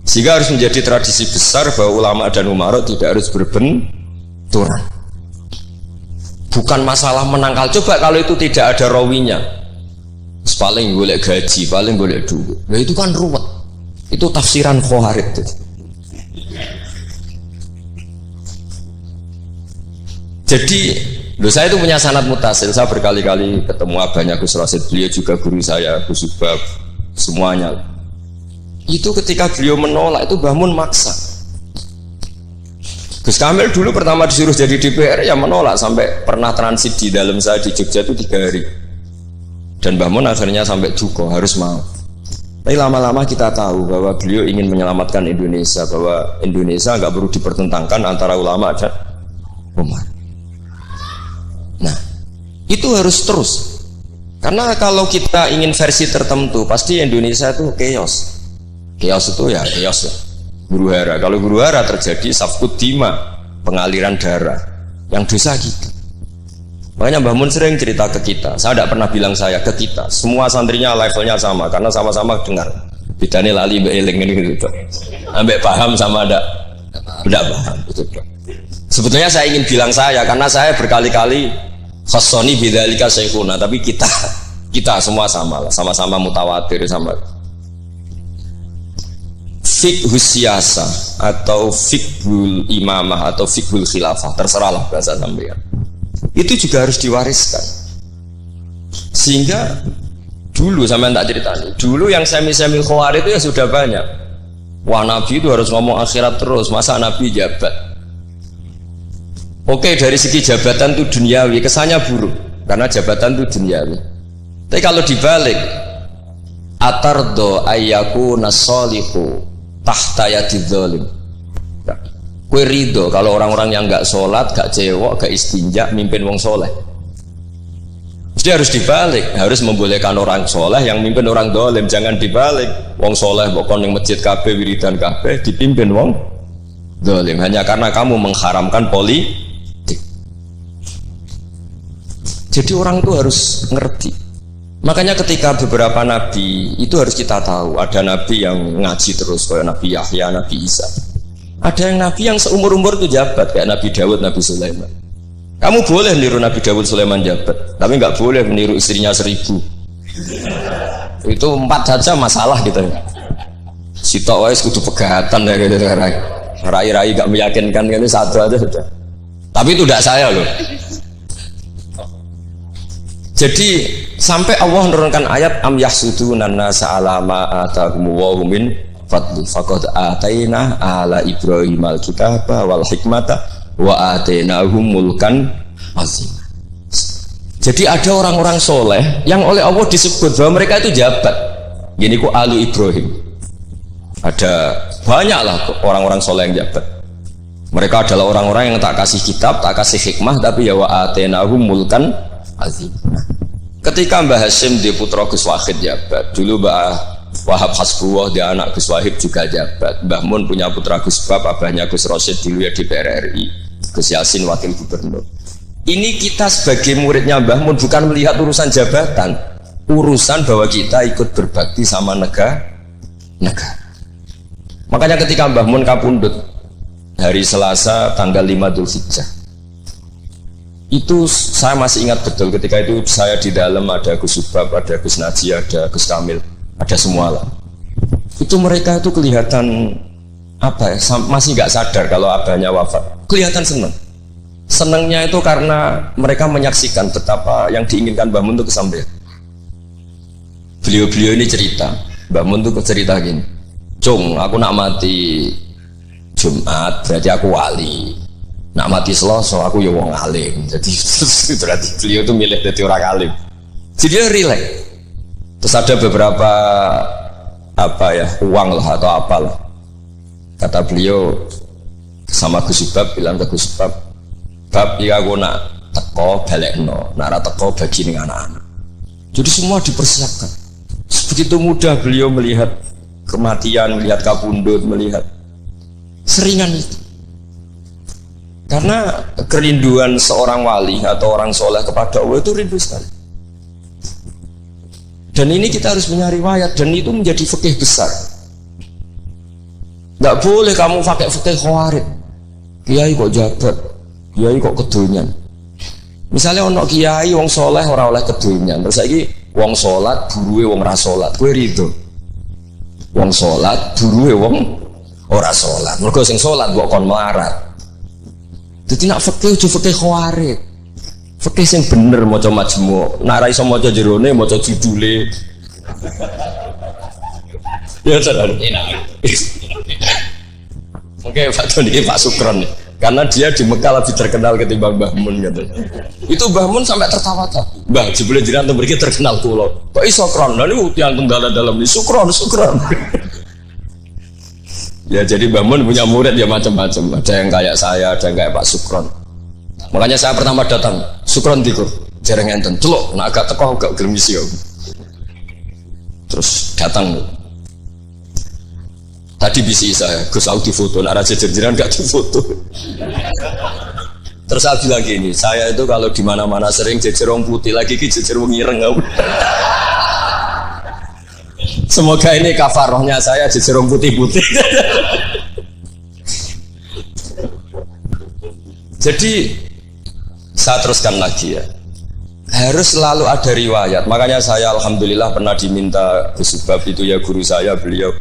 Sehingga harus menjadi tradisi besar bahwa ulama dan umarok tidak harus berbenturan. Bukan masalah menangkal. Coba kalau itu tidak ada rawinya, paling golek gaji, paling golek duit. Nah itu kan ruwet. Itu tafsiran Khawarij. Jadi, saya itu punya sanad mutasil. Saya berkali-kali ketemu abahnya Gus Rosid, beliau juga guru saya, Gus Subab, semuanya. Itu ketika beliau menolak itu Mbah Mun maksa. Gus Kamil dulu pertama disuruh jadi DPR ya menolak, sampai pernah transit di dalam saya di Jogja itu 3 hari. Dan Mbah Mun akhirnya sampai duka harus mau. Tapi lama-lama kita tahu bahwa beliau ingin menyelamatkan Indonesia, bahwa Indonesia nggak perlu dipertentangkan antara ulama dan umat. Nah, itu harus terus. Karena kalau kita ingin versi tertentu, pasti Indonesia itu chaos. Chaos itu ya chaos ya. Huru hara. Kalau huru hara terjadi safkut dima, pengaliran darah. Yang dosa kita. Makanya Mbah Mun sering cerita ke kita. Saya tidak pernah bilang saya, ke kita. Semua santrinya levelnya sama, karena sama-sama dengar. Bedanya lali mbak eling gitu. Ambek paham sama tidak paham. Gitu. Sebetulnya saya ingin bilang saya, karena saya berkali-kali khasoni bidzalika syekhuna, tapi kita semua sama lah, sama-sama mutawatir sama. Fiqhus siyasa atau fiqhul imamah atau fiqhul khilafah, terserahlah bahasa sampean. Itu juga harus diwariskan. Sehingga dulu sampean tak ceritani, dulu yang semi-semi Khawarij itu ya sudah banyak. Wah Nabi itu harus ngomong akhirat terus, masa Nabi jabat? Oke, dari segi jabatan itu duniawi, kesannya buruk karena jabatan itu duniawi. Tapi kalau dibalik, atardo ayyaku nasolihu tahta yadidz zalim. Kue ridho kalau orang-orang yang nggak sholat, nggak cewek, nggak istinja, mimpin wong soleh. Jadi harus dibalik, harus membolehkan orang soleh yang mimpin orang dolim. Jangan dibalik, wong soleh pokoknya yang masjid kabeh wiridan kabeh dipimpin wong zalim, hanya karena kamu mengharamkan politik. Jadi orang itu harus ngerti. Makanya ketika beberapa nabi itu harus kita tahu, ada nabi yang ngaji terus kayak Nabi Yahya, Nabi Isa. Ada yang nabi yang seumur-umur itu jabat kayak Nabi Dawud, Nabi Sulaiman. Kamu boleh meniru Nabi Dawud, Sulaiman jabat, tapi nggak boleh meniru istrinya 1000. Itu 4 saja masalah gitu. Sitok wis kudu pegatan ya gitu. Rai-rai gak meyakinkan ini satu aja sudah. Tapi itu tidak saya loh. Jadi sampai Allah menurunkan ayat am yahsudunan nasa ala ma atahum wa min fadli faqad ataina ala Ibrahim al-kitaba wal hikmata wa atainahum mulkan azim. Jadi ada orang-orang soleh yang oleh Allah disebut bahwa mereka itu jabat. Gini ku alu Ibrahim. Ada banyaklah orang-orang soleh yang jabat. Mereka adalah orang-orang yang tak kasih kitab, tak kasih hikmah, tapi ya wa atainahum mulkan azim. Ketika Mbah Hasyim di putra Gus Wahid jabat, dulu Mbah Wahab Hasbuwah dia anak Gus Wahid juga jabat. Mbah Mun punya putra Gus Bab, abahnya Gus Rosyid dulu ya DPR RI, Gus Yasin wakil gubernur. Ini kita sebagai muridnya Mbah Mun bukan melihat urusan jabatan, urusan bahwa kita ikut berbakti sama negara. Makanya ketika Mbah Mun kapundhut hari Selasa tanggal 5 Dzulhijjah, itu saya masih ingat betul. Ketika itu saya di dalam, ada Gus Subab, ada Gus Naji, ada Gus Kamil, ada semua lah. Itu mereka itu kelihatan apa ya, masih nggak sadar kalau abahnya wafat. Kelihatan senang. Senangnya itu karena mereka menyaksikan betapa yang diinginkan Mbah Mun itu kesampaian. Beliau-beliau ini cerita, Mbah Mun itu cerita gini, Cung, aku nak mati Jumat berarti aku wali, nak mati Selasa aku ya wong alim. Jadi berarti beliau itu milih jadi orang alim. Jadi dia relax. Terus ada beberapa apa ya, uang lah atau apalah. Kata beliau sama Gus Subab, bilang ke Gus Subab, bab iya aku nak teko balekno, nak ra teko bagi ning anak-anak. Jadi semua dipersiapkan. Begitu mudah beliau melihat kematian, melihat kapundhut, melihat seringan itu. Karena kerinduan seorang wali atau orang soleh kepada Allah itu rindu sekali. Dan ini kita harus punya riwayat, dan itu menjadi fikih besar. Nggak boleh kamu pakai fikih khawarij. Kiai kok jabat, kiai kok kedonyan. Misalnya ono kiai wong soleh ora oleh kedonyan, terus saiki wong salat buruhe wong ra salat, kowe rido? Wong salat buruhe wong ora salat, mergo sing salat kok kon melarat. Dadi nak fikih aja fikih khawarij. Fikih sing bener maca majmu', nak ra iso maca jerone maca judule. Ya sadar enak. Oke, Pak Doni, Pak Sukron, karena dia di Mekah lebih terkenal ketimbang Mbah Mun katanya. Itu Mbah Mun sampai tertawa-tawa. Mbah, jebule jenengan teng mriki terkenal kula. Kok iso kron? Lah niku tiyang tunggal dalam ini Sukron. Ya jadi Mbah Mun punya murid ya macam-macam. Ada yang kayak saya, ada yang kayak Pak Sukron. Makanya saya pertama datang, Sukron dikur, jarang enten, celok, nak agak teko agak gelem isi aku. Terus datang. Tadi bisi saya, Gus aku di foto, nak raja jerjeran gak di foto. Terus saya bilang gini, saya itu kalau di mana-mana sering jejerong putih, lagi ki jejerong ireng aku. Semoga ini kafarohnya saya jejerong putih-putih. Jadi saya teruskan lagi ya, harus selalu ada riwayat. Makanya saya alhamdulillah pernah diminta Gus Subab itu ya guru saya, beliau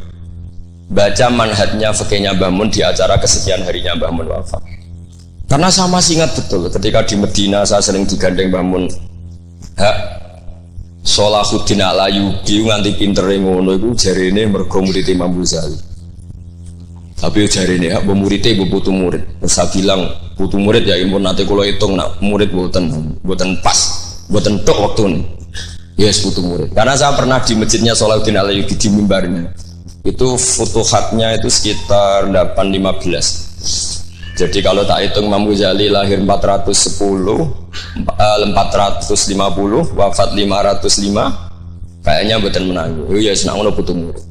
baca manhajnya fikihnya Mbah Mun di acara kesekian harinya Mbah Mun wafat. Karena saya masih ingat betul ketika di Medina saya sering digandeng Mbah Mun. Hak Sholahuddin Al-Ayyubi nganti pinter ngono iku jarine mergo murid Imam Ghazali. Tapi jarine hak muridé ibu putu murid. Terus saya bilang putu murid ya impun nanti kula hitung nak murid mboten pas, mboten tok waktune. Yes putu murid. Karena saya pernah di masjidnya Sholahuddin Al-Ayyubi di mimbarnya. Itu futuhatnya itu sekitar 815. Jadi kalau tak hitung Imam Ghazali lahir 410, 450, wafat 505, kayaknya betul menang. Oh ya senang ngono putu murid.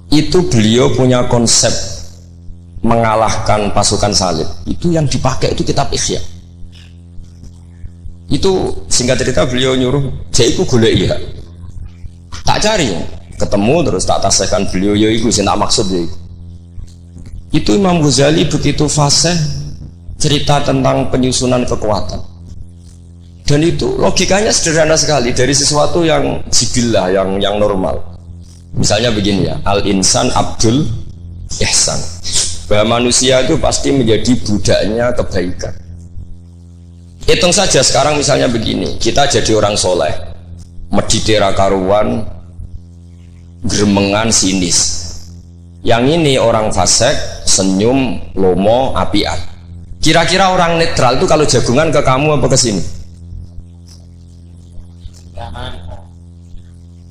Itu beliau punya konsep mengalahkan pasukan salib, itu yang dipakai itu kitab Ihya. Itu singkat cerita beliau nyuruh saya ikut golek ya, tak cari ya, ketemu terus tak tasihkan beliau ya itu saya tak maksud ya itu Imam Ghazali begitu fasih cerita tentang penyusunan kekuatan, dan itu logikanya sederhana sekali dari sesuatu yang jibillah, yang normal. Misalnya begini ya, al insan abdul ihsan, bahwa manusia itu pasti menjadi budaknya kebaikan. Hitung saja sekarang misalnya begini, kita jadi orang soleh, meditera karuan, gremengan sinis. Yang ini orang fasik, senyum, lomo, apian. Kira-kira orang netral itu kalau jagungan ke kamu apa ke sini?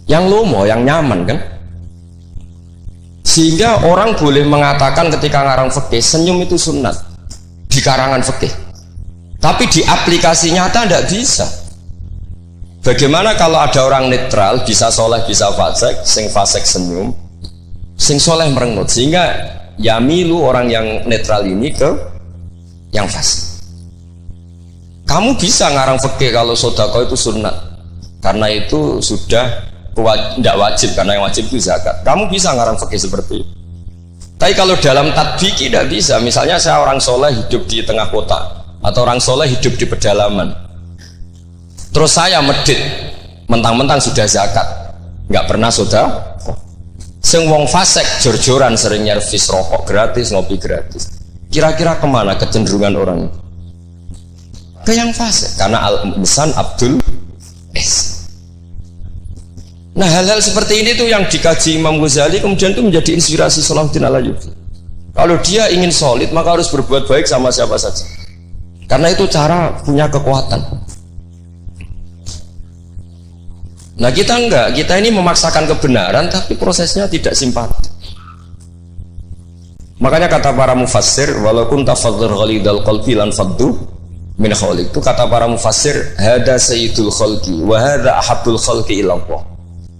Yang lomo, yang nyaman kan? Sehingga orang boleh mengatakan ketika ngarang fikih, senyum itu sunat di karangan fikih. Tapi di aplikasi nyata tidak bisa. Bagaimana kalau ada orang netral, bisa soleh, bisa fasik, sing fasik senyum, sing soleh merengut, sehingga yamilu orang yang netral ini ke yang fasik. Kamu bisa ngarang fikih kalau sodako itu sunat, karena itu sudah tidak wajib, karena yang wajib itu zakat. Kamu bisa ngarang fikih seperti itu. Tapi kalau dalam tadbiki tidak bisa. Misalnya saya orang soleh hidup di tengah kota, atau orang soleh hidup di pedalaman, terus saya medit mentang-mentang sudah zakat, nggak pernah sudah. Sing wong fasik jor-joran sering nyervis rokok gratis, ngopi gratis. Kira-kira kemana kecenderungan orang? Ke yang fasik, karena al-insan abdul ihsan. Nah, hal-hal seperti ini tuh yang dikaji Imam Ghazali, kemudian itu menjadi inspirasi Salahuddin Al-Ayyubi. Kalau dia ingin solid, maka harus berbuat baik sama siapa saja, karena itu cara punya kekuatan. Nah, kita enggak, kita ini memaksakan kebenaran tapi prosesnya tidak simpati. Makanya kata para mufassir, walaupun tafadzur ghalidal qalbi lan faddu min khaliq, itu kata para mufassir, hada sayyidul khalqi wa hada ahabbul khalqi ila Allah.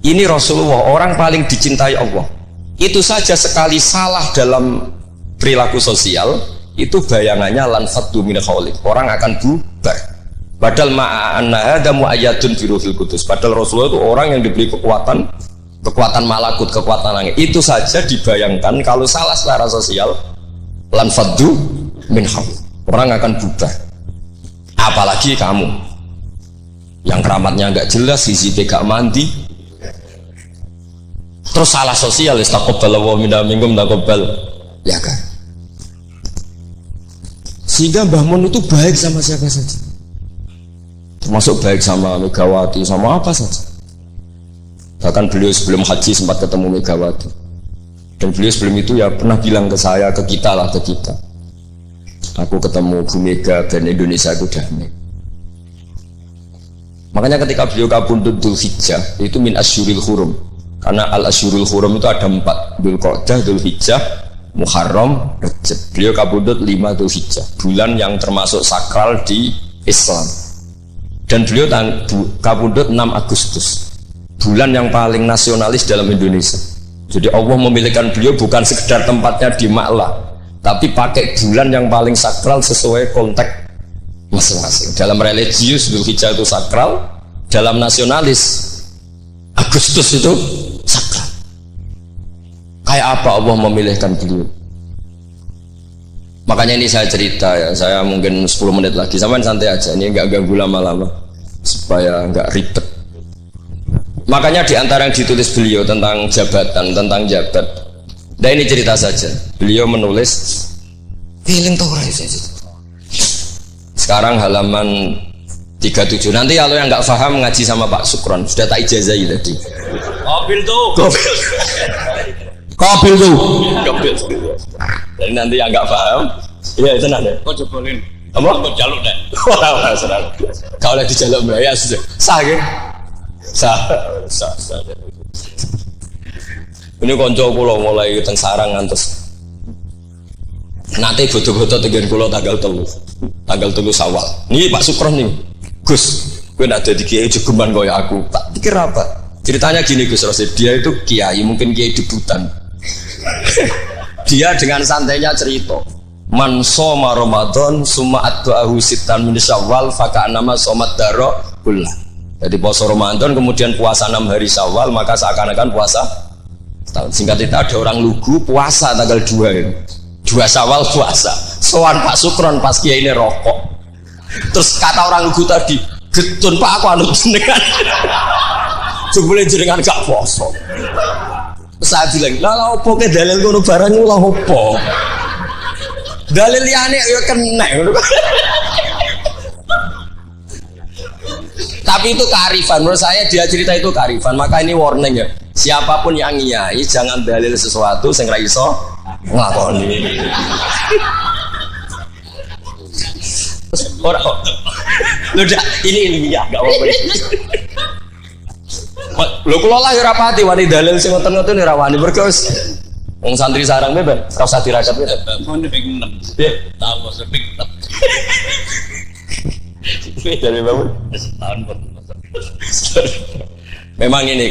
Ini Rasulullah, orang paling dicintai Allah. Itu saja sekali salah dalam perilaku sosial, itu bayangannya lan faddu min khaliq, orang akan bubar. Padahal ma'anna hada mu'ayyadun fi ruhil qudus. Padahal Rasulullah itu orang yang diberi kekuatan malakut, kekuatan langit. Itu saja dibayangkan kalau salah secara sosial, lan faddu min khaliq, orang akan bubar. Apalagi kamu yang keramatnya enggak jelas, hizibnya enggak mandi, terus salah sosial, istaqobbalallahu minna minkum taqobbal, ya kan? Sehingga Mbah Mun itu baik sama siapa saja, termasuk baik sama Megawati, sama apa saja. Bahkan beliau sebelum haji sempat ketemu Megawati, dan beliau sebelum itu ya pernah bilang ke saya, ke kita lah, ke kita, aku ketemu Bu Mega dan Indonesia itu damai. Makanya ketika beliau kabundut Dzulhijjah, itu min asyuril hurum, karena al-asyurul hurum itu ada 4, Dzulqa'dah, Dzulhijjah, Muharram, Rajab. Beliau kabundut 5 Dzulhijjah, bulan yang termasuk sakral di Islam. Dan beliau kabundut 6 Agustus, bulan yang paling nasionalis dalam Indonesia. Jadi Allah memilihkan beliau bukan sekedar tempatnya di Ma'lah, tapi pakai bulan yang paling sakral sesuai konteks masing-masing. Dalam religius Dzulhijjah itu sakral, dalam nasionalis Agustus itu sakral. Kayak apa Allah memilihkan beliau? Makanya ini saya cerita ya, saya mungkin 10 menit lagi, sampai santai aja, ini nggak ganggu lama-lama supaya nggak ribet. Makanya di antara yang ditulis beliau tentang jabatan, tentang jabat, nah ini cerita saja. Beliau menulis feeling Torah saja. Sekarang halaman 37. Nanti kalau yang nggak paham ngaji sama Pak Sukron, sudah tak ijazahi tadi. Kobil tuh. Kobil tuh. Kobil. Jadi nanti yang nggak paham, iya itu nanti. Kau jebolin. Apa? Kau jaluk deh. Wah, senang. Kau lagi jaluk ya sudah. Sah ya? Sah. Ini konco kulo mulai teng sarang ngantos. Nanti foto-foto tegen kulo tanggal 3 Syawal. Nih Pak Sukron nih. Gus, gue nak jadi kiai jegeman kaya aku. Tak pikir apa? Ceritanya gini Gus Rosid, dia itu kiai, mungkin kiai debutan. Dia dengan santainya cerita, man shoma Ramadan summa atba'ahu sittan min Syawal faka'annama shomat daro kullah. Jadi puasa Ramadan kemudian puasa 6 hari Syawal, maka seakan-akan puasa tahun. Singkat cerita ada orang lugu puasa tanggal 2 ini. 2 Syawal puasa. Sowan Pak Sukron pas kiai ini rokok. Terus kata orang lugu tadi, "Getun Pak aku anu jenengan." Jebule jenengan gak poso. Saya bilang, "Lah opo ke dalil ngono barang lha opo?" Dalil liyane ya kena. Tapi itu kearifan, menurut saya dia cerita itu kearifan. Maka ini warning ya, siapapun yang ngiyai jangan dalil sesuatu sing ra iso nglakoni. Orang udah ini ilmiah gak apa-apa. Lho kula lah ora pati wani dalil sing ngoten-ngoten ora wani mergo wis wong santri sarang beben ora usah dirakat beben. Mon ping 6. Nggih, tahu sepik. Dari bangun setahun pun. Memang ini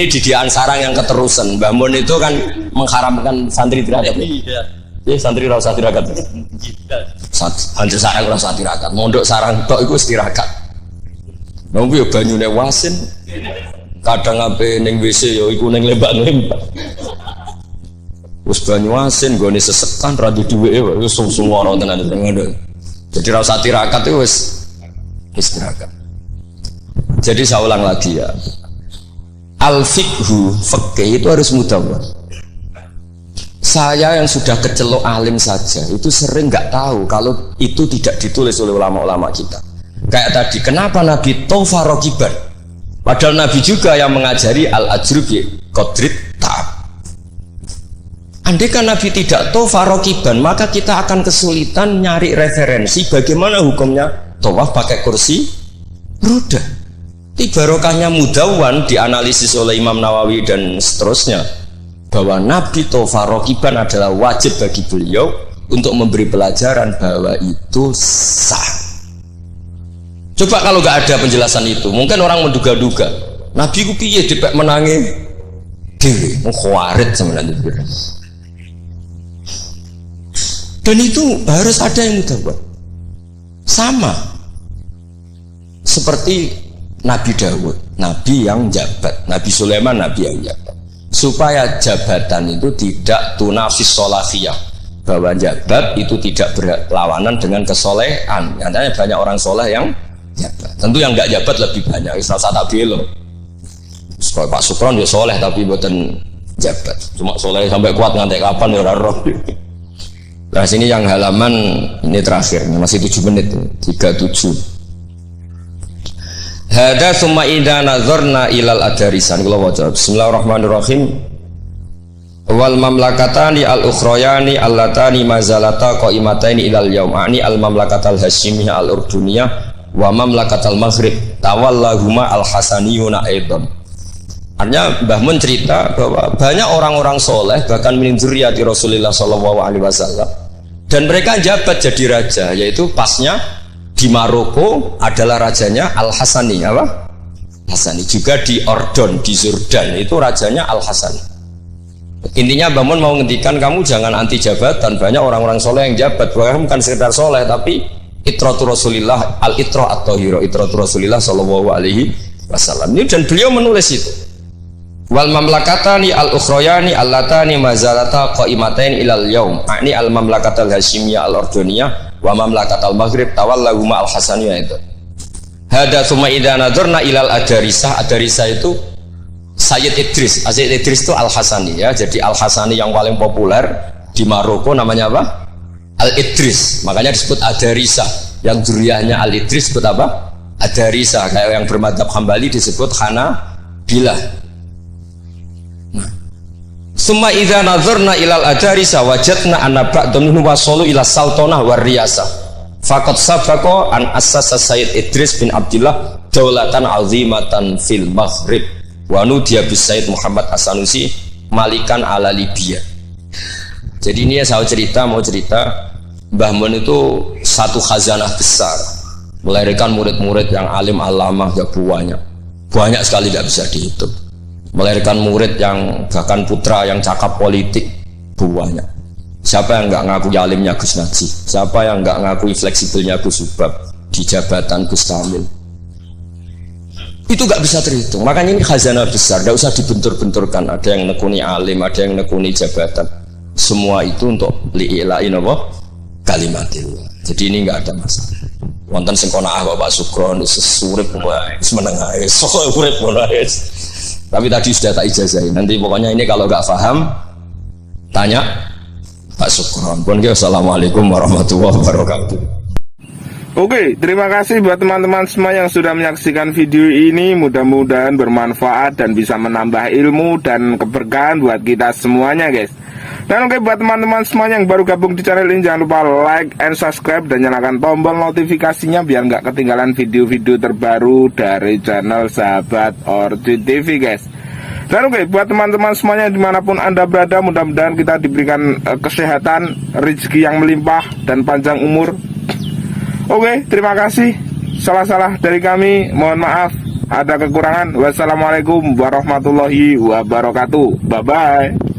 didikan sarang yang keterusan. Mbah Mun itu kan mengharamkan santri tirakat. Iya, santri ora usah tirakat. Santri sarang ora usah tirakat. Mondok sarang tok iku tirakat. Nompi yo banyune wasin. Kadang ape ning WC yo iku ning lembak-lembak. Wis banyu asin gone sesekan ra duweke wis sung-sungara tenan ngono. Jadi ra usah tirakat itu wis tirakat. Jadi saya ulang lagi ya. Al-fiqhu, fikih itu harus mudawwan. Saya yang sudah kecelok alim saja itu sering nggak tahu kalau itu tidak ditulis oleh ulama-ulama kita. Kayak tadi, kenapa Nabi tofa rokiban? Padahal Nabi juga yang mengajari al-ajru bi qadrit ta'ab. Andai kan Nabi tidak tofa rokiban, maka kita akan kesulitan nyari referensi bagaimana hukumnya tawaf pakai kursi roda. Barokahnya mudawwan dianalisis oleh Imam Nawawi dan seterusnya bahwa Nabi tofa rokiban adalah wajib bagi beliau untuk memberi pelajaran bahwa itu sah. Coba kalau nggak ada penjelasan itu, mungkin orang menduga-duga Nabi ku piye dipek menangi dewe, mengkhawarit sebenarnya. Dan itu harus ada yang mudawwan. Sama seperti Nabi Dawud, Nabi yang jabat, Nabi Sulaiman, Nabi yang jabat. Supaya jabatan itu tidak tunafis solafiyah, bahwa jabat itu tidak berlawanan dengan kesolehan. Katanya banyak orang soleh yang jabat. Tentu yang nggak jabat lebih banyak. Isra tak belo. Pak Sukron dia soleh tapi buatan jabat. Cuma soleh sampai kuat ngantek kapan ya orang roh. Nah sini yang halaman ini terakhir, masih 7 menit, 37. Hada summa idza nazarna ilal adarisan. Kula waca. Bismillahirrahmanirrahim. Wal mamlakatani al ukhrayani allatani mazalata qaimataini ilal yaum. Ani al mamlakatal hasyimiyah al urduniyah wa mamlakatal maghrib tawallahuma al hasaniyuna aidan. Artinya Mbah Mun cerita bahwa banyak orang-orang soleh bahkan min dzurriyyati Rasulullah sallallahu alaihi wasallam dan mereka jabat jadi raja, yaitu pasnya di Maroko adalah rajanya Al Hasani, apa? Hasani. Juga di Ordon di Jordan itu rajanya Al Hasani. Intinya Mbah Mun mau ngendikan kamu jangan anti jabatan, banyak orang-orang soleh yang jabat, bahkan bukan sekedar soleh tapi itratu Rasulillah al itra at-tahira, itratu Rasulillah sallallahu alaihi wasallam. Ini dan beliau menulis itu. Wal mamlakatani al ukhrayani allatani mazalata qaimatain ilal yaum. Ini al mamlakatal hasyimiyah al ordoniyah wa mamlakatal maghrib tawallahuma al hasaniyah itu. Hada summa idza nadzarna ilal adarisah. Adarisah itu Sayyid Idris. Sayyid Idris itu al Hasani ya. Jadi al Hasani yang paling populer di Maroko namanya apa? Al Idris. Makanya disebut adarisah. Yang dzurriyyahnya al Idris disebut apa? Adarisah. Kayak yang bermadzhab Hambali disebut Hanabilah. Summa idza nazarna ilal adarisa wajadna anna ba'dhum wasalu ila sultanah war riyasah. Faqad sabaqa an assasa Sayyid Idris bin Abdullah daulatan azimatan fil Maghrib wa nudiya bis Sayyid Muhammad As-Sanusi malikan ala Libya. Jadi ini saya mau cerita Mbah Mun itu satu khazanah besar, melahirkan murid-murid yang alim alamah ya banyak sekali tidak bisa dihitung. Melahirkan murid yang bahkan putra yang cakap politik banyak. Siapa yang nggak ngakui alimnya Gus Najib? Siapa yang nggak ngakui fleksibelnya Gus Subab di jabatan Gus Kamil? Itu nggak bisa terhitung. Makanya ini khazanah besar, nggak usah dibentur-benturkan. Ada yang nekuni alim, ada yang nekuni jabatan. Semua itu untuk li'ilain apa? Kalimatillah. Jadi ini nggak ada masalah. Wonten sing kono Bapak Sukron urip wae, wis meneng ae. Sok urip wae. Tapi tadi sudah tak ijazahin. Nanti pokoknya ini kalau nggak paham tanya Pak Sukron. Assalamualaikum warahmatullahi wabarakatuh. Oke, terima kasih buat teman-teman semua yang sudah menyaksikan video ini. Mudah-mudahan bermanfaat dan bisa menambah ilmu dan keberkahan buat kita semuanya, guys. Dan oke, buat teman-teman semua yang baru gabung di channel ini, jangan lupa like and subscribe dan nyalakan tombol notifikasinya biar nggak ketinggalan video-video terbaru dari channel Sahabat Orchid TV, guys. Dan oke, buat teman-teman semuanya dimanapun Anda berada, mudah-mudahan kita diberikan kesehatan, rezeki yang melimpah, dan panjang umur. Oke, terima kasih. Salah-salah dari kami, mohon maaf. Ada kekurangan. Wassalamualaikum warahmatullahi wabarakatuh. Bye-bye.